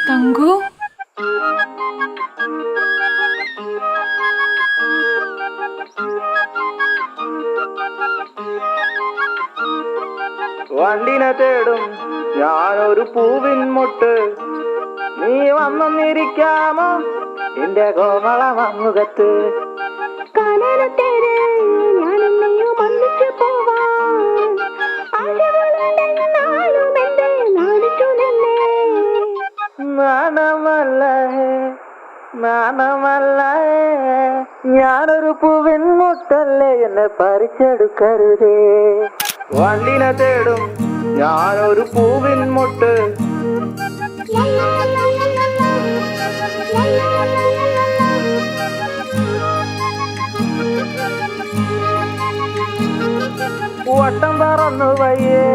തങ്കു, വണ്ടിനെ തേടും ഞാനൊരു പൂവിൻ മുട്ട്, നീ വന്നിരിക്കാമോ എന്റെ കോമള മങ്ങുകത്ത്. നാണമല്ലേ നാണമല്ലേ, ഞാനൊരു പൂവിൻ മുട്ടല്ലേ, എന്നെ പറിച്ചെടുക്കരുതേ. വണ്ടിനെ തേടും ഞാനൊരു പൂവിൻ മുട്ട്, വട്ടം പറന്നു വയ്യേ